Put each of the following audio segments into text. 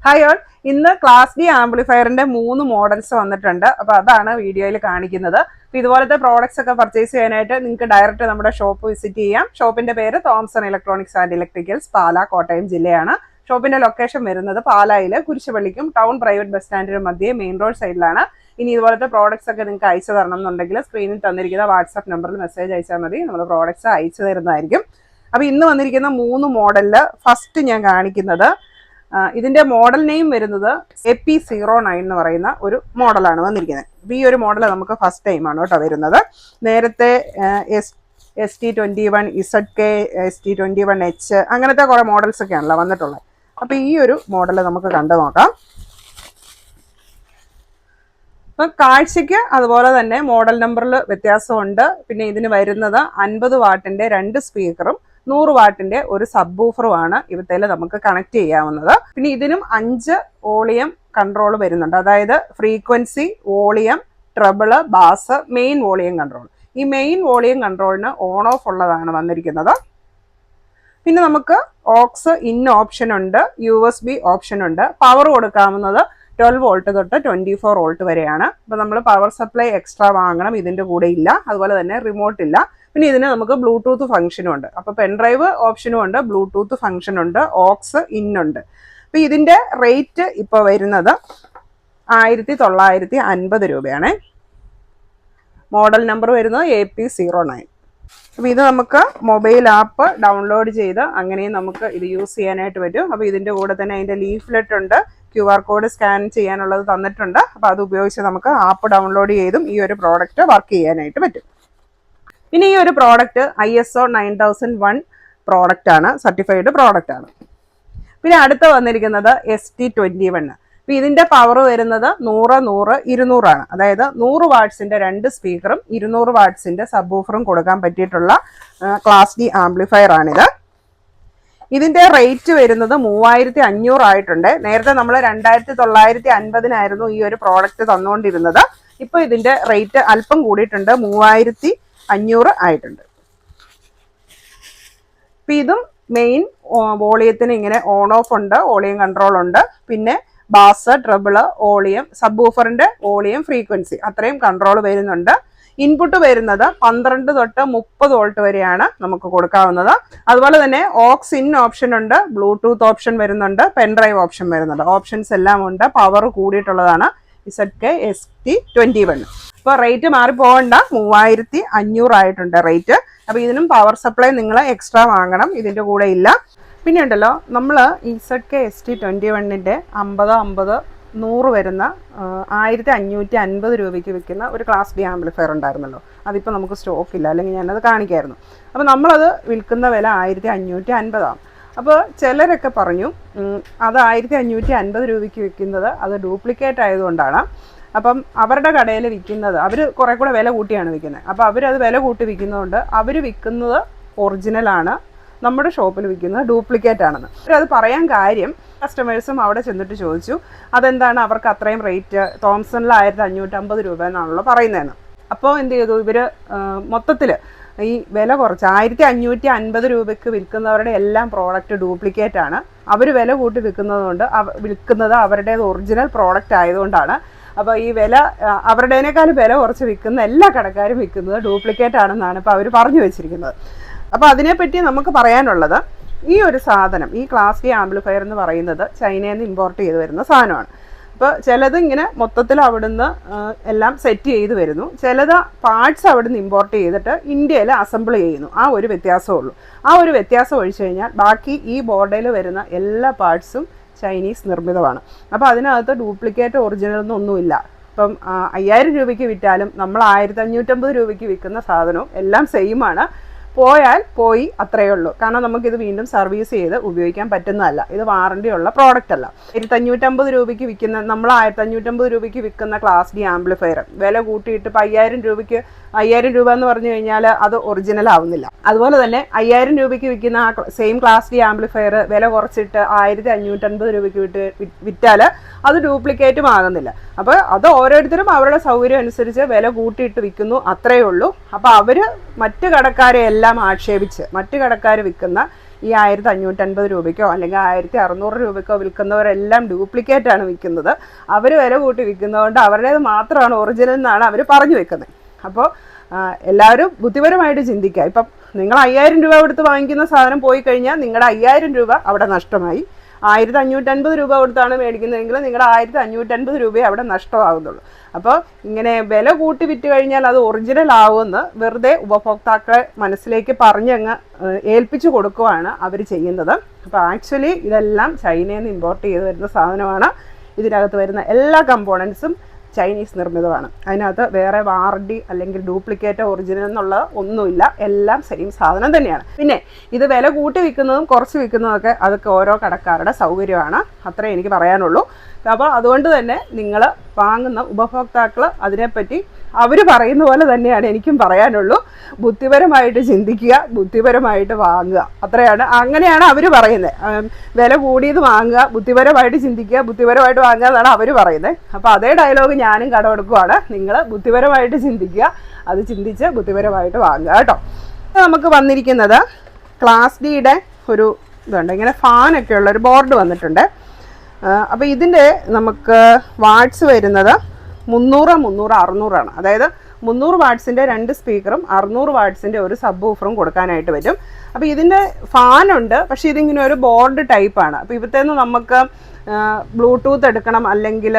Hi all, ഇന്ന് class D ആംപ്ലിഫയറിന്റെ 3 models വന്നിട്ടുണ്ട്. അപ്പോൾ അതാണ് വീഡിയോയിൽ കാണിക്കുന്നത്. അപ്പോൾ ഇതുപോലത്തെ പ്രോഡക്ട്സ് ഒക്കെ പർച്ചേസ് ചെയ്യാനായിട്ട് നിങ്ങൾക്ക് ഡയറക്റ്റ് നമ്മുടെ ഷോപ്പ് വിസിറ്റ് ചെയ്യാം. ഷോപ്പിന്റെ പേര് തോംസൺ ഇലക്ട്രോണിക്സ് ആൻഡ് ഇലക്ട്രിക്കൽസ്, പാല, കോട്ടയം ജില്ലയാണ്. ഷോപ്പിന്റെ ലൊക്കേഷൻ വരുന്നത് പാലായിൽ കുരിശുപള്ളിക്കും ടൗൺ പ്രൈവറ്റ് ബസ് സ്റ്റാൻഡിനും മധ്യേ മെയിൻ റോഡ് സൈഡിലാണ്. ഇനി ഇതുപോലത്തെ പ്രോഡക്ട്സ് ഒക്കെ നിങ്ങൾക്ക് അയച്ചു തരണം എന്നുണ്ടെങ്കിൽ സ്ക്രീനിൽ തന്നിരിക്കുന്ന വാട്സാപ്പ് നമ്പറിൽ മെസ്സേജ് അയച്ചാൽ മതി. നമ്മൾ പ്രോഡക്ട്സ് അയച്ചു തരുന്നതായിരിക്കും. അപ്പോൾ ഇന്ന് വന്നിരിക്കുന്ന 3 മോഡലിൽ ഫസ്റ്റ് ഞാൻ കാണിക്കുന്നത്, ഇതിന്റെ മോഡൽ നെയിം വരുന്നത് AP09 എന്ന് പറയുന്ന ഒരു മോഡലാണ് വന്നിരിക്കുന്നത്. അപ്പോൾ ഈ ഒരു മോഡൽ നമുക്ക് ഫസ്റ്റ് ടൈമാണ് കേട്ടോ വരുന്നത്. നേരത്തെ ST21, ZK, ST21H അങ്ങനത്തെ കുറേ മോഡൽസ് ഒക്കെയാണല്ലോ വന്നിട്ടുള്ളത്. അപ്പോൾ ഈ ഒരു മോഡൽ നമുക്ക് കണ്ടു നോക്കാം. അപ്പം കാഴ്ചയ്ക്ക് അതുപോലെ തന്നെ മോഡൽ നമ്പറിൽ വ്യത്യാസമുണ്ട്. പിന്നെ ഇതിന് വരുന്നത് 50 വാട്ടിന്റെ 2 സ്പീക്കറും 100 വാട്ടിന്റെ ഒരു സബ് ബൂഫറുമാണ് ഇവത്തേൽ നമുക്ക് കണക്ട് ചെയ്യാവുന്നത്. പിന്നെ ഇതിനും 5 വോളിയം കൺട്രോൾ വരുന്നുണ്ട്. അതായത് frequency, volume, treble, bass, main volume control. ഈ മെയിൻ വോളിയം കൺട്രോളിന് ഓൺ ഓഫ് ഉള്ളതാണ് വന്നിരിക്കുന്നത്. പിന്നെ നമുക്ക് ഓക്സ് ഇൻ ഓപ്ഷൻ ഉണ്ട്, USB ഓപ്ഷൻ ഉണ്ട്. പവർ കൊടുക്കാവുന്നത് 12 വോൾട്ട് തൊട്ട് 24 വോൾട്ട് വരെയാണ്. അപ്പോൾ നമ്മൾ പവർ സപ്ലൈ എക്സ്ട്രാ വാങ്ങണം, ഇതിൻ്റെ കൂടെ ഇല്ല. അതുപോലെ തന്നെ റിമോട്ട് ഇല്ല. പിന്നെ ഇതിന് നമുക്ക് ബ്ലൂടൂത്ത് ഫംഗ്ഷനും ഉണ്ട്. അപ്പോൾ പെൻഡ്രൈവ് ഓപ്ഷനും ഉണ്ട്, ബ്ലൂടൂത്ത് ഫംഗ്ഷൻ ഉണ്ട്, ഓക്സ് ഇൻ ഉണ്ട്. അപ്പോൾ ഇതിൻ്റെ റേറ്റ് ഇപ്പോൾ വരുന്നത് 1950 രൂപയാണ്. മോഡൽ നമ്പർ വരുന്നത് AP09. അപ്പോൾ ഇത് നമുക്ക് മൊബൈൽ ആപ്പ് ഡൗൺലോഡ് ചെയ്ത് അങ്ങനെയും നമുക്ക് ഇത് യൂസ് ചെയ്യാനായിട്ട് പറ്റും. അപ്പോൾ ഇതിൻ്റെ കൂടെ തന്നെ അതിൻ്റെ ലീഫ്ലെറ്റ് ഉണ്ട്, QR കോഡ് സ്കാൻ ചെയ്യാനുള്ളത് തന്നിട്ടുണ്ട്. അപ്പോൾ അത് ഉപയോഗിച്ച് നമുക്ക് ആപ്പ് ഡൗൺലോഡ് ചെയ്തും ഈ ഒരു പ്രോഡക്റ്റ് വർക്ക് ചെയ്യാനായിട്ട് പറ്റും. പിന്നെ ഈ ഒരു പ്രോഡക്റ്റ് ISO 9001 പ്രോഡക്റ്റ് ആണ്, സർട്ടിഫൈഡ് പ്രോഡക്റ്റ് ആണ്. പിന്നെ അടുത്ത് വന്നിരിക്കുന്നത് ST21. അപ്പോൾ ഇതിൻ്റെ പവർ വരുന്നത് 100, 100, 200 ആണ്. അതായത് 100 വാട്ട്സിൻ്റെ 2 സ്പീക്കറും 200 വാട്ട്സിൻ്റെ സബ് വൂഫറും കൊടുക്കാൻ പറ്റിയിട്ടുള്ള ക്ലാസ് ഡി ആംപ്ലിഫയർ ആണിത്. ഇതിൻ്റെ റേറ്റ് വരുന്നത് 3500 ആയിട്ടുണ്ട്. നേരത്തെ നമ്മൾ 2950 ഈ ഒരു പ്രോഡക്റ്റ് തന്നുകൊണ്ടിരുന്നത്. ഇപ്പോൾ ഇതിൻ്റെ റേറ്റ് അല്പം കൂടിയിട്ടുണ്ട്, 3500 ആയിട്ടുണ്ട്. ഇപ്പം ഇതും മെയിൻ വോളിയത്തിന് ഇങ്ങനെ ഓൺ ഓഫ് ഉണ്ട്, വോളിയം കൺട്രോൾ ഉണ്ട്. പിന്നെ ബാസ്, ട്രബിള്, വോളിയം, സബ് വൂഫറിൻ്റെ വോളിയം, ഫ്രീക്വൻസി അത്രയും കൺട്രോൾ വരുന്നുണ്ട്. ഇൻപുട്ട് വരുന്നത് 12 തൊട്ട് 30 വോൾട്ട് വരെയാണ് നമുക്ക് കൊടുക്കാവുന്നത്. അതുപോലെ തന്നെ ഓക്സ് ഇൻ ഓപ്ഷൻ ഉണ്ട്, ബ്ലൂടൂത്ത് ഓപ്ഷൻ വരുന്നുണ്ട്, പെൻഡ്രൈവ് ഓപ്ഷൻ വരുന്നുണ്ട്. ഓപ്ഷൻസ് എല്ലാം ഉണ്ട്. പവർ കൂടിയിട്ടുള്ളതാണ് ZK ST21. ഇപ്പോൾ റേറ്റ് മാറിപ്പോകണ്ട, 3500 ആയിട്ടുണ്ട് റേറ്റ്. അപ്പോൾ ഇതിനും പവർ സപ്ലൈ നിങ്ങൾ എക്സ്ട്രാ വാങ്ങണം, ഇതിൻ്റെ കൂടെ ഇല്ല. പിന്നെ ഉണ്ടല്ലോ, നമ്മൾ ZK ST21ൻ്റെ 50, 50, 100 വരുന്ന 1550 രൂപയ്ക്ക് വിൽക്കുന്ന ഒരു ക്ലാസ് ഡി ആംപ്ലിഫയർ ഉണ്ടായിരുന്നല്ലോ. അതിപ്പോൾ നമുക്ക് സ്റ്റോക്കില്ല, അല്ലെങ്കിൽ ഞാനത് കാണിക്കായിരുന്നു. അപ്പോൾ നമ്മളത് വിൽക്കുന്ന വില 1550 ആണ്. അപ്പോൾ ചിലരൊക്കെ പറഞ്ഞു അത് 1550 രൂപയ്ക്ക് വിൽക്കുന്നത് അത് ഡ്യൂപ്ലിക്കേറ്റ് ആയതുകൊണ്ടാണ്. അപ്പം അവരുടെ കടയിൽ വിൽക്കുന്നത് അവർ കുറേ കൂടെ വില കൂട്ടിയാണ് വിൽക്കുന്നത്. അപ്പോൾ അവരത് വില കൂട്ടി വിൽക്കുന്നതുകൊണ്ട് അവർ വിൽക്കുന്നത് ഒറിജിനലാണ്, നമ്മുടെ ഷോപ്പിൽ വിൽക്കുന്നത് ഡ്യൂപ്ലിക്കേറ്റ് ആണെന്ന്. അത് പറയാൻ കാര്യം, കസ്റ്റമേഴ്സും അവിടെ ചെന്നിട്ട് ചോദിച്ചു അതെന്താണ് അവർക്ക് അത്രയും റേറ്റ്, തോംസണിൽ 1550 രൂപ എന്നാണല്ലോ പറയുന്നതെന്ന്. അപ്പോൾ എന്ത് ചെയ്തു, ഇവർ മൊത്തത്തിൽ ഈ വില കുറച്ച് 1550 രൂപയ്ക്ക് വിൽക്കുന്നവരുടെ എല്ലാം പ്രോഡക്റ്റ് ഡ്യൂപ്ലിക്കേറ്റ് ആണ്. അവർ വില കൂട്ടി വിൽക്കുന്നത് അവരുടേത് ഒറിജിനൽ പ്രോഡക്റ്റ് ആയതുകൊണ്ടാണ്. അപ്പോൾ ഈ വില അവരുടേനേക്കാൾ വില കുറച്ച് വിൽക്കുന്ന എല്ലാ കടക്കാരും വിൽക്കുന്നത് ഡ്യൂപ്ലിക്കേറ്റ് ആണെന്നാണ് ഇപ്പോൾ അവർ പറഞ്ഞു വെച്ചിരിക്കുന്നത്. അപ്പോൾ അതിനെപ്പറ്റി നമുക്ക് പറയാനുള്ളത്, ഈ ഒരു സാധനം, ഈ ക്ലാസ് ഡി ആംപ്ലിഫയർ എന്ന് പറയുന്നത് ചൈനയിൽ നിന്ന് ഇമ്പോർട്ട് ചെയ്ത് വരുന്ന സാധനമാണ്. അപ്പോൾ ചിലത് ഇങ്ങനെ മൊത്തത്തിൽ അവിടുന്ന് എല്ലാം സെറ്റ് ചെയ്ത് വരുന്നു, ചിലത് പാർട്സ് അവിടുന്ന് ഇമ്പോർട്ട് ചെയ്തിട്ട് ഇന്ത്യയിൽ അസംബിൾ ചെയ്യുന്നു. ആ ഒരു വ്യത്യാസമേ ഉള്ളൂ. ആ ഒരു വ്യത്യാസം ഒഴിച്ചു കഴിഞ്ഞാൽ ബാക്കി ഈ ബോർഡിൽ വരുന്ന എല്ലാ പാർട്സും ചൈനീസ് നിർമ്മിതമാണ്. അപ്പോൾ അതിനകത്ത് ഡ്യൂപ്ലിക്കേറ്റ് ഒറിജിനൽ ഒന്നുമില്ല. ഇപ്പം 5000 രൂപയ്ക്ക് വിറ്റാലും നമ്മൾ 1550 രൂപയ്ക്ക് വിൽക്കുന്ന സാധനവും എല്ലാം സെയിമാണ്. പോയാൽ പോയി, അത്രയേ ഉള്ളൂ. കാരണം നമുക്കിത് വീണ്ടും സർവീസ് ചെയ്ത് ഉപയോഗിക്കാൻ പറ്റുന്നതല്ല, ഇത് വാറണ്ടി ഉള്ള പ്രോഡക്റ്റ് അല്ല. 1550 രൂപയ്ക്ക് വിൽക്കുന്ന, നമ്മൾ 1550 രൂപയ്ക്ക് വിൽക്കുന്ന ക്ലാസ് ഡി ആംപ്ലിഫയർ വില കൂട്ടിയിട്ട് ഇപ്പോൾ 5000 രൂപ എന്ന് പറഞ്ഞു കഴിഞ്ഞാൽ അത് ഒറിജിനൽ ആവുന്നില്ല. അതുപോലെ തന്നെ 5000 രൂപയ്ക്ക് വിൽക്കുന്ന ആ സെയിം ക്ലാസ് ഡി ആംപ്ലിഫയർ വില കുറച്ചിട്ട് 1550 രൂപയ്ക്ക് വിറ്റാൽ അത് ഡ്യൂപ്ലിക്കേറ്റും ആകുന്നില്ല. അപ്പോൾ അത് ഓരോരുത്തരും അവരുടെ സൗകര്യം അനുസരിച്ച് വില കൂട്ടിയിട്ട് വിൽക്കുന്നു, അത്രയേ ഉള്ളൂ. അപ്പോൾ അവർ മറ്റു കടക്കാരെ എല്ലാം ആക്ഷേപിച്ച്, മറ്റു കടക്കാർ വിൽക്കുന്ന ഈ 1550 രൂപയ്ക്കോ അല്ലെങ്കിൽ 1600 രൂപയ്ക്കോ വിൽക്കുന്നവരെല്ലാം ഡ്യൂപ്ലിക്കേറ്റ് ആണ് വിൽക്കുന്നത്. അവർ വില കൂട്ടി വിൽക്കുന്നതുകൊണ്ട് അവരുടേത് മാത്രമാണ് ഒറിജിനൽ എന്നാണ് അവർ പറഞ്ഞു വെക്കുന്നത്. അപ്പോൾ എല്ലാവരും ബുദ്ധിപരമായിട്ട് ചിന്തിക്കുക. ഇപ്പം നിങ്ങൾ 5000 രൂപ കൊടുത്ത് വാങ്ങിക്കുന്ന സാധനം പോയി കഴിഞ്ഞാൽ നിങ്ങളുടെ 5000 രൂപ അവിടെ നഷ്ടമായി. 1550 രൂപ കൊടുത്താണ് മേടിക്കുന്നതെങ്കിൽ നിങ്ങളുടെ 1550 രൂപയെ അവിടെ നഷ്ടമാകുന്നുള്ളൂ. അപ്പോൾ ഇങ്ങനെ വില കൂട്ടി വിറ്റ് കഴിഞ്ഞാൽ അത് ഒറിജിനൽ ആവുമെന്ന് വെറുതെ ഉപഭോക്താക്കളെ മനസ്സിലേക്ക് പറഞ്ഞങ്ങ് ഏൽപ്പിച്ചു കൊടുക്കുകയാണ് അവർ ചെയ്യുന്നത്. അപ്പോൾ ആക്ച്വലി ഇതെല്ലാം ചൈനയിൽ നിന്ന് ഇമ്പോർട്ട് ചെയ്ത് വരുന്ന സാധനമാണ്. ഇതിനകത്ത് വരുന്ന എല്ലാ കമ്പോണൻസും ചൈനീസ് നിർമ്മിതമാണ്. അതിനകത്ത് വേറെ വാറണ്ടി അല്ലെങ്കിൽ ഡ്യൂപ്ലിക്കേറ്റ് ഒറിജിനൽ എന്നുള്ള ഒന്നുമില്ല. എല്ലാം സെയിം സാധനം തന്നെയാണ്. പിന്നെ ഇത് വില കൂട്ടി വിൽക്കുന്നതും കുറച്ച് വിൽക്കുന്നതൊക്കെ അതൊക്കെ ഓരോ കടക്കാരുടെ സൗകര്യമാണ്. അത്രേ എനിക്ക് പറയാനുള്ളൂ. അപ്പോൾ അതുകൊണ്ട് തന്നെ നിങ്ങൾ വാങ്ങുന്ന ഉപഭോക്താക്കൾ അതിനെപ്പറ്റി അവർ പറയുന്ന പോലെ തന്നെയാണ് എനിക്കും പറയാനുള്ളൂ. ബുദ്ധിപരമായിട്ട് ചിന്തിക്കുക, ബുദ്ധിപരമായിട്ട് വാങ്ങുക, അത്രയാണ്. അങ്ങനെയാണ് അവർ പറയുന്നത്. വില കൂടിയത് വാങ്ങുക, ബുദ്ധിപരമായിട്ട് ചിന്തിക്കുക, ബുദ്ധിപരമായിട്ട് വാങ്ങുക എന്നാണ് അവർ പറയുന്നത്. അപ്പോൾ അതേ ഡയലോഗ് ഞാനും കടമെടുക്കുവാണ്. നിങ്ങൾ ബുദ്ധിപരമായിട്ട് ചിന്തിക്കുക, അത് ചിന്തിച്ച് ബുദ്ധിപരമായിട്ട് വാങ്ങുക കേട്ടോ. നമുക്ക് വന്നിരിക്കുന്നത് ക്ലാസ് ഡിയുടെ ഒരു ഇതുണ്ട്. ഇങ്ങനെ ഫാനൊക്കെ ഉള്ള ഒരു ബോർഡ് വന്നിട്ടുണ്ട്. അപ്പോൾ ഇതിൻ്റെ നമുക്ക് വാട്ട്സ് വരുന്നത് 300, 600 അതായത് 300 വാട്ട്സിൻ്റെ 2 സ്പീക്കറും 600 വാട്ട്സിൻ്റെ ഒരു സബ് വൂഫറും കൊടുക്കാനായിട്ട് പറ്റും. അപ്പോൾ ഇതിൻ്റെ ഫാനുണ്ട്, പക്ഷേ ഇതിങ്ങനെ ഒരു ബോർഡ് ടൈപ്പാണ്. അപ്പോൾ ഇവിടുത്തേന്ന് നമുക്ക് ബ്ലൂടൂത്ത് എടുക്കണം അല്ലെങ്കിൽ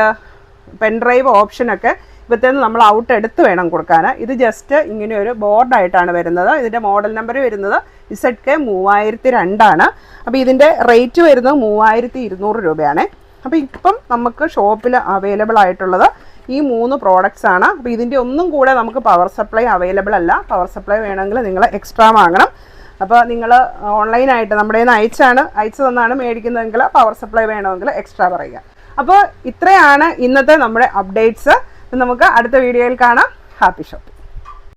പെൻഡ്രൈവ് ഓപ്ഷനൊക്കെ ഇവിടുത്തേന്ന് നമ്മൾ ഔട്ട് എടുത്ത് വേണം കൊടുക്കാൻ. ഇത് ജസ്റ്റ് ഇങ്ങനെ ഒരു ബോർഡായിട്ടാണ് വരുന്നത്. ഇതിൻ്റെ മോഡൽ നമ്പർ വരുന്നത് ZK3002 അപ്പോൾ ഇതിൻ്റെ റേറ്റ് വരുന്നത് 3200 രൂപയാണ്. അപ്പോൾ ഇപ്പം നമുക്ക് ഷോപ്പിൽ അവൈലബിൾ ആയിട്ടുള്ളത് ഈ 3 പ്രോഡക്റ്റ്സ് ആണ്. അപ്പോൾ ഇതിൻ്റെ ഒന്നും കൂടെ നമുക്ക് പവർ സപ്ലൈ അവൈലബിൾ അല്ല. പവർ സപ്ലൈ വേണമെങ്കിൽ നിങ്ങൾ എക്സ്ട്രാ വാങ്ങണം. അപ്പോൾ നിങ്ങൾ ഓൺലൈനായിട്ട് നമ്മുടെ അയച്ചു തന്നാണ് മേടിക്കുന്നതെങ്കിൽ പവർ സപ്ലൈ വേണമെങ്കിൽ എക്സ്ട്രാ പറയുക. അപ്പോൾ ഇത്രയാണ് ഇന്നത്തെ നമ്മുടെ അപ്ഡേറ്റ്സ്. നമുക്ക് അടുത്ത വീഡിയോയിൽ കാണാം. Happy shopping.